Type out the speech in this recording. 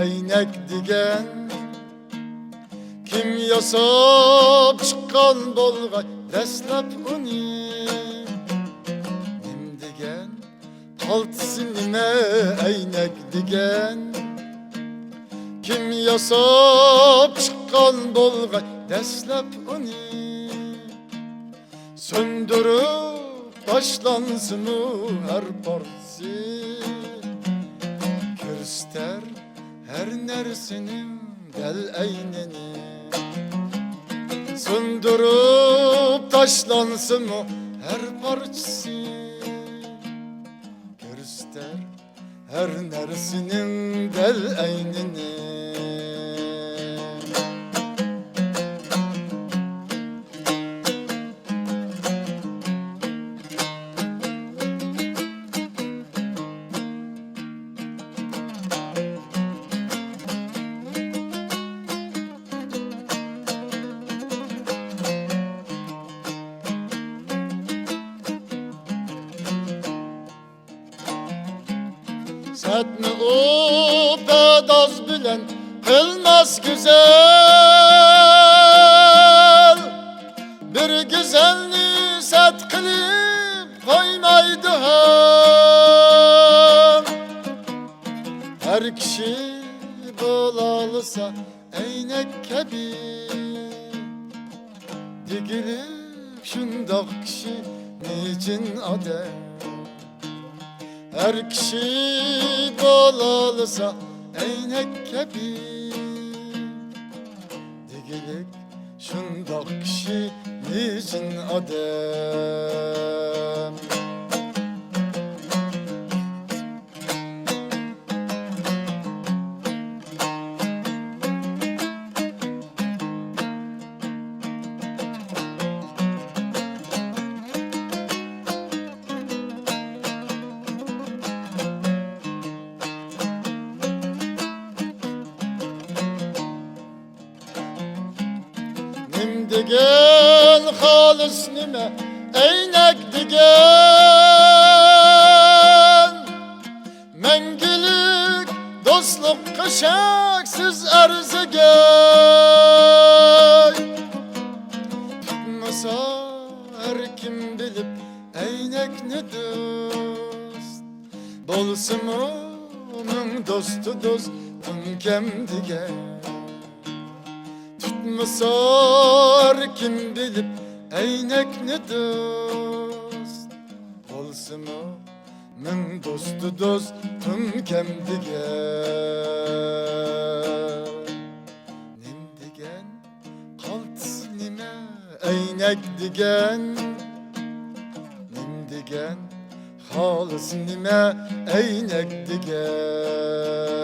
eynek degen kim yasap chiqqan bo'lg'ay dastlab uni nim degan qaltisi nima eynek degen kim yasap chiqqan bo'lg'ay dastlab uni söndürüp başlansın o her partisi Kürster her nersinin gel eynini söndürüp taşlansın o her parçası Kürster her nersinin gel eynini Setmi o bedaz bilen kılmaz güzel Bir güzelliği set kılıp koymaydı her kişi bulalısa eynek kebi Digilip şundak kişi niçin adem Her kişi bolalısa eynek kebi Digilik şundak kişi niçin adem Degen halis nime eynek degen Mengilik dostluk kışaksız erzegen Tutmasa her kim bilip eynek ne dost Bolsun onun dostu dost kim degen Tutmasar kim bilip eynek ne dost Olsun o min dostu dost tüm kem digen Nim digen kalt nime eynek digen Nim digen halis nime eynek digen